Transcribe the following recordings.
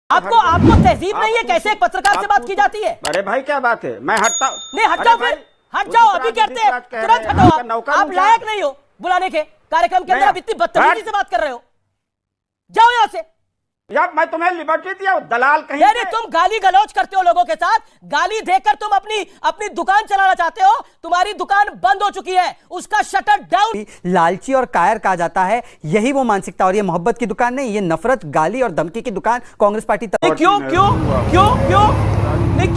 आपको आपको तहजीब नहीं है? कैसे एक पत्रकार से बात की जाती है? अरे भाई क्या बात है, मैं हटता हूँ। नहीं हट जाओ, फिर हट जाओ, अभी कहते हैं तुरंत हटाओ। आप लायक नहीं हो बुलाने के कार्यक्रम के अंदर, आप इतनी बदतमीजी से बात कर रहे हो। जाओ यहां से। यार मैं तुम्हें लिबर्टी दिया, दलाल कहीं। यानी तुम गाली गलौज करते हो लोगों के साथ, गाली देकर तुम अपनी दुकान चलाना चाहते हो। तुम्हारी दुकान बंद हो चुकी है, उसका शटर डाउन। लालची और कायर कहा जाता है, यही वो मानसिकता। और ये मोहब्बत की दुकान नहीं, ये नफरत, गाली और धमकी की दुकान कांग्रेस पार्टी। क्यों क्यों क्यों क्यों नहीं?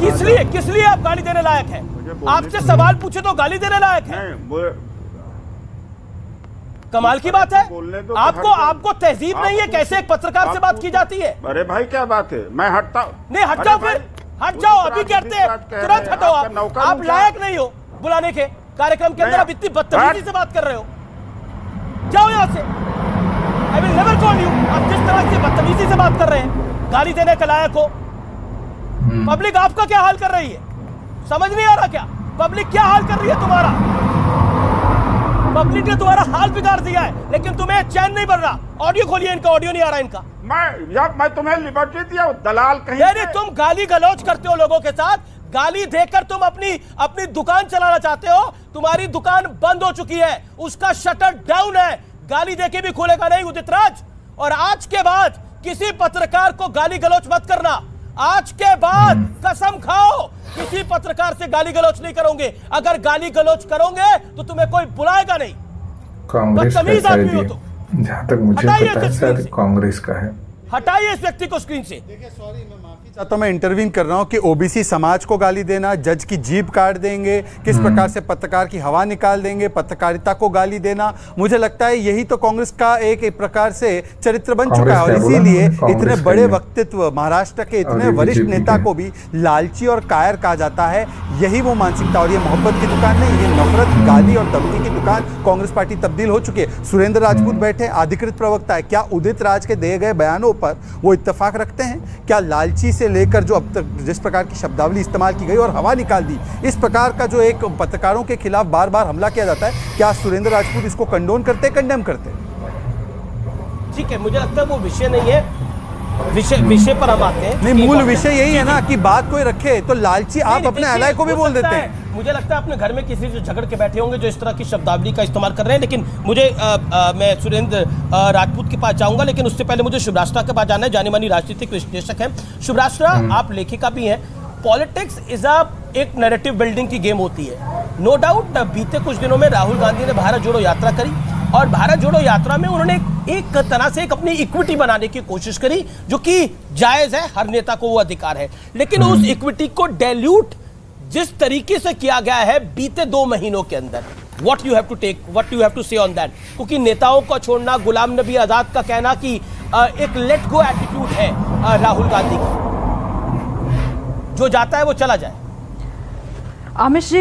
किस लिए आप गाली देने लायक है? आपसे सवाल पूछे तो गाली देने लायक है? कमाल की बात है। आपको तहजीब नहीं है? कैसे एक पत्रकार से बात की जाती है? अरे भाई क्या बात है, मैं हटता हूँ। नहीं हट जाओ, फिर हट जाओ, अभी कहते हैं तुरंत हटाओ। आप लायक नहीं हो बुलाने के कार्यक्रम के अंदर, आप इतनी बदतमीजी से बात कर रहे हो। जाओ यहां से। I will never call you. आप जिस तरह से बदतमीजी से बात कर रहे हैं, गाली देने के लायक हो। पब्लिक आपका क्या हाल कर रही है, समझ नहीं आ रहा क्या? पब्लिक क्या हाल कर रही है तुम्हारा? पब्लिक ने तुम्हारा हाल बिगाड़ दिया है, लेकिन तुम्हें चैन नहीं बढ़ रहा। ऑडियो खोलिए इनका, ऑडियो नहीं आ रहा इनका। मैं तुम्हें लिबर्टी दिया, दलाल कहीं। यानी तुम गाली गलौज करते हो लोगों के साथ, गाली देकर तुम अपनी दुकान चलाना चाहते हो। तुम्हारी दुकान बंद हो चुकी है, उसका शटर डाउन है। गाली देके भी खुलेगा नहीं उदित राज। और आज के बाद किसी पत्रकार को गाली गलौज मत करना। आज के बाद कसम खाओ, किसी पत्रकार से गाली गलौज नहीं करोगे। अगर गाली गलौज करोगे तो तुम्हें कोई बुलाएगा नहीं। कांग्रेस बदतमीज आदमी हो तुम। जहाँ तक मुझे पता है सर, कांग्रेस का है। हटाइए इस व्यक्ति को स्क्रीन से। देखिए सॉरी, मैं माफी चाहता हूं, मैं इंटरवीन कर रहा हूं कि ओबीसी समाज को गाली देना, जज की जीभ काट देंगे, किस प्रकार से पत्रकार की हवा निकाल देंगे, पत्रकारिता को गाली देना, मुझे लगता है यही तो कांग्रेस का एक प्रकार से चरित्र बन चुका है। और इसीलिए इतने बड़े व्यक्तित्व, महाराष्ट्र के इतने वरिष्ठ नेता को भी लालची और कायर कहा जाता है। यही वो मानसिकता। और ये मोहब्बत की दुकान नहीं, ये नफरत, गाली और धमकी की दुकान कांग्रेस पार्टी तब्दील हो चुकी है। सुरेंद्र राजपूत बैठे, अधिकृत प्रवक्ता है। क्या उदित राज के दिए गए बयानों पर वो इत्तेफाक रखते हैं? क्या लालची से लेकर जो अब तक जिस प्रकार की शब्दावली इस्तेमाल की गई और हवा निकाल दी, इस प्रकार का जो एक पत्रकारों के खिलाफ बार बार हमला किया जाता है, क्या सुरेंद्र राजपूत इसको कंडोन करते, कंडेम करते? ठीक है, मुझे लगता है वो विषय नहीं है। विषय पर हम आते हैं। नहीं, मूल विषय यही है ना कि बात कोई रखे तो लालची आप अपने अलाय को भी बोल देते हैं। मुझे लगता है अपने घर में किसी से झगड़ के बैठे होंगे जो इस तरह की शब्दावली का इस्तेमाल कर रहे हैं। लेकिन मुझे मैं सुरेंद्र राजपूत के पास जाऊंगा, लेकिन उससे पहले मुझे शुभराष्ट्रा के पास जाना है। जानी मानी राजनीतिक विश्लेषक हैं शुभराष्ट्रा, आप लेखिका भी हैं। पॉलिटिक्स इज एक नैरेटिव बिल्डिंग की गेम होती है। नो डाउट बीते कुछ दिनों में राहुल गांधी ने भारत जोड़ो यात्रा करी, और भारत जोड़ो यात्रा में उन्होंने एक तरह से एक अपनी इक्विटी बनाने की कोशिश करी, जो कि जायज है, हर नेता को वो अधिकार है। लेकिन उस इक्विटी को डाइल्यूट जिस तरीके से किया गया है बीते 2 महीनों के अंदर, व्हाट यू हैव टू से ऑन दैट? क्योंकि नेताओं को छोड़ना, गुलाम नबी आजाद का कहना कि एक लेट गो एटीट्यूड है राहुल गांधी का, जो जाता है वो चला जाए। आमिश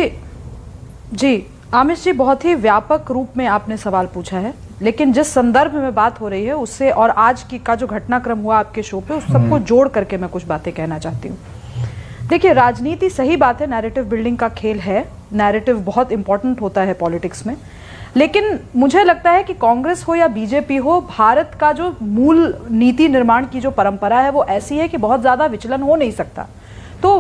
जी, बहुत ही व्यापक रूप में आपने सवाल पूछा है, लेकिन जिस संदर्भ में बात हो रही है उससे और आज की का जो घटनाक्रम हुआ आपके शो पे, उस सबको जोड़ करके मैं कुछ बातें कहना चाहती हूँ। देखिए, राजनीति, सही बात है, नैरेटिव बिल्डिंग का खेल है। नैरेटिव बहुत इंपॉर्टेंट होता है पॉलिटिक्स में। लेकिन मुझे लगता है कि कांग्रेस हो या बीजेपी हो, भारत का जो मूल नीति निर्माण की जो परंपरा है वो ऐसी है कि बहुत ज़्यादा विचलन हो नहीं सकता। तो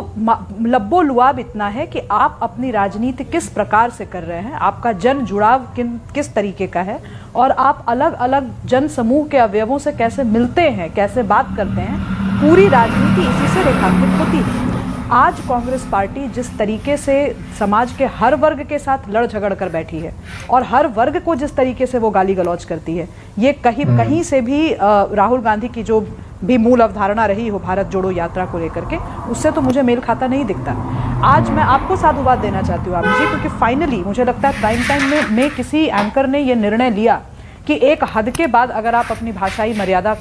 लब्बो लुआब इतना है कि आप अपनी राजनीति किस प्रकार से कर रहे हैं, आपका जन जुड़ाव किस तरीके का है, और आप अलग अलग जन समूह के अवयवों से कैसे मिलते हैं, कैसे बात करते हैं, पूरी राजनीति इसी से रेखांकित होती है। आज कांग्रेस पार्टी जिस तरीके से समाज के हर वर्ग के साथ लड़ झगड़ कर बैठी है, और हर वर्ग को जिस तरीके से वो गाली गलौज करती है, ये कहीं से भी राहुल गांधी की जो भी मूल अवधारणा रही हो भारत जोड़ो यात्रा को लेकर के, उससे तो मुझे मेल खाता नहीं दिखता। आज मैं आपको साधुवाद देना चाहती हूँ आमिर जी, क्योंकि फाइनली मुझे लगता है प्राइम टाइम में किसी एंकर ने ये निर्णय लिया कि एक हद के बाद अगर आप अपनी भाषाई मर्यादा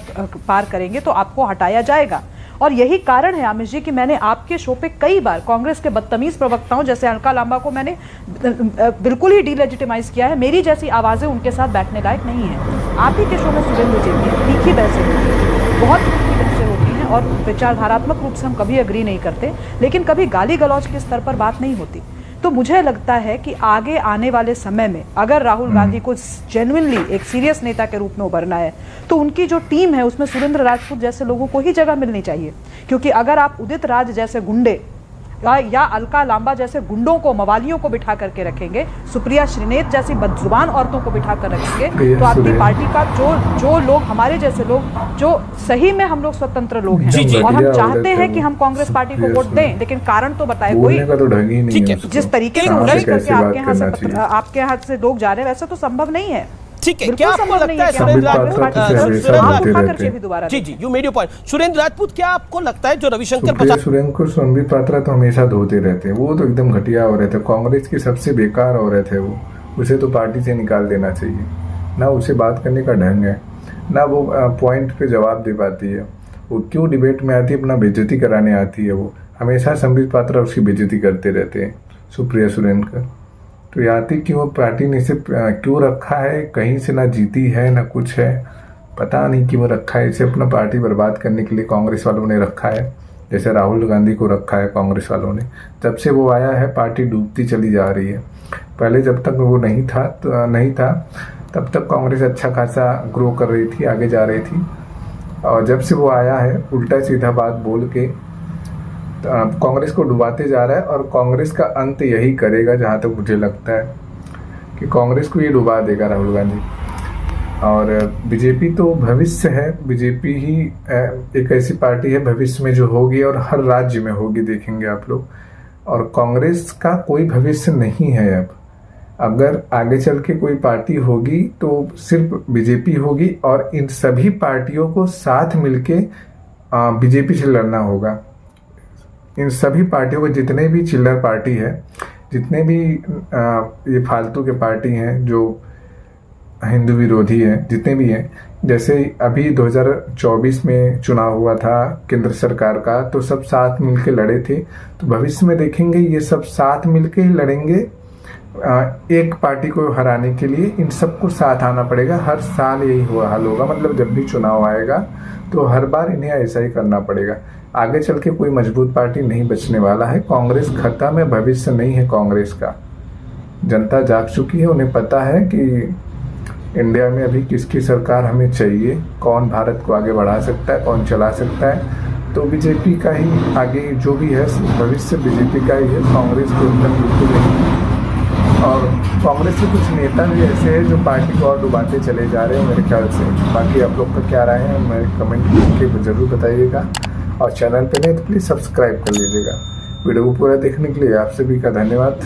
पार करेंगे तो आपको हटाया जाएगा। और यही कारण है आमिर जी कि मैंने आपके शो पे कई बार कांग्रेस के बदतमीज प्रवक्ताओं जैसे अलका लांबा को मैंने बिल्कुल ही डिलेजिटिमाइज किया है। मेरी जैसी आवाज़ें उनके साथ बैठने लायक नहीं है। आप ही के शो में सुरेंद्र जी की तीखी बहसें होती हैं, बहुत तीखी बहसें होती हैं, और विचारधारात्मक रूप से हम कभी अग्री नहीं करते, लेकिन कभी गाली गलौज के स्तर पर बात नहीं होती। तो मुझे लगता है कि आगे आने वाले समय में अगर राहुल गांधी को जेन्युइनली एक सीरियस नेता के रूप में उभरना है तो उनकी जो टीम है उसमें सुरेंद्र राजपूत जैसे लोगों को ही जगह मिलनी चाहिए। क्योंकि अगर आप उदित राज जैसे गुंडे या अलका लांबा जैसे गुंडों को, मवालियों को बिठा करके रखेंगे, सुप्रिया श्रीनेत जैसी बदजुबान औरतों को बिठा कर रखेंगे, तो आपकी पार्टी का जो लोग, हमारे जैसे लोग, जो सही में हम लोग स्वतंत्र लोग हैं और हम चाहते हैं कि हम कांग्रेस पार्टी को वोट दें, लेकिन कारण तो बताए कोई। ठीक है, जिस तरीके से उड़ाई करके आपके यहाँ से लोग जा रहे हैं वैसा तो संभव नहीं है। ठीक है, क्या आपको लगता है you made your point. Surendra Rajput, क्या आपको लगता है जो रविशंकर प्रसाद सुरेंद्र को संबित पात्रा तो हमेशा धोते रहते हैं, वो तो एकदम घटिया हो रहे थे, कांग्रेस की सबसे बेकार हो रहे थे वो, उसे तो पार्टी से निकाल देना चाहिए। ना उसे बात करने का ढंग है, ना वो पॉइंट पे जवाब दे पाती है, वो क्यों डिबेट में आती है, अपना बेइज्जती कराने आती है, वो हमेशा संबित पात्रा उसकी बेइज्जती करते रहते हैं, सुप्रिया सुरेन का। तो याती क्यों पार्टी ने इसे क्यों रखा है, कहीं से ना जीती है ना कुछ है, पता नहीं क्यों रखा है इसे, अपना पार्टी बर्बाद करने के लिए कांग्रेस वालों ने रखा है, जैसे राहुल गांधी को रखा है कांग्रेस वालों ने। जब से वो आया है पार्टी डूबती चली जा रही है। पहले जब तक वो नहीं था तब तक कांग्रेस अच्छा खासा ग्रो कर रही थी, आगे जा रही थी, और जब से वो आया है उल्टा सीधा बात बोल के कांग्रेस को डुबाते जा रहा है, और कांग्रेस का अंत यही करेगा, जहाँ तक मुझे लगता है कि कांग्रेस को ये डुबा देगा राहुल गांधी। और बीजेपी तो भविष्य है, बीजेपी ही एक ऐसी पार्टी है भविष्य में जो होगी, और हर राज्य में होगी, देखेंगे आप लोग। और कांग्रेस का कोई भविष्य नहीं है अब। अगर आगे चल के कोई पार्टी होगी तो सिर्फ बीजेपी होगी, और इन सभी पार्टियों को साथ मिलके बीजेपी से लड़ना होगा। इन सभी पार्टियों को, जितने भी चिल्लर पार्टी है, जितने भी ये फालतू के पार्टी हैं जो हिंदू विरोधी हैं, जितने भी हैं, जैसे अभी 2024 में चुनाव हुआ था केंद्र सरकार का, तो सब साथ मिलके लड़े थे। तो भविष्य में देखेंगे ये सब साथ मिलके ही लड़ेंगे एक पार्टी को हराने के लिए। इन सबको साथ आना पड़ेगा, हर साल यही हाल होगा, मतलब जब भी चुनाव आएगा तो हर बार इन्हें ऐसा ही करना पड़ेगा। आगे चल के कोई मजबूत पार्टी नहीं बचने वाला है, कांग्रेस खत्म है, भविष्य नहीं है कांग्रेस का। जनता जाग चुकी है, उन्हें पता है कि इंडिया में अभी किसकी सरकार हमें चाहिए, कौन भारत को आगे बढ़ा सकता है, कौन चला सकता है। तो बीजेपी का ही आगे जो भी है भविष्य बीजेपी का ही है, कांग्रेस को एकदम बिल्कुल नहीं। और कांग्रेस के कुछ नेता भी ऐसे हैं जो पार्टी को और डुबाते चले जा रहे हैं मेरे ख्याल से। बाकी आप लोग का क्या राय है मेरे कमेंट करके ज़रूर बताइएगा, और चैनल पे नहीं तो प्लीज़ सब्सक्राइब कर लीजिएगा। वीडियो को पूरा देखने के लिए आप सभी का धन्यवाद।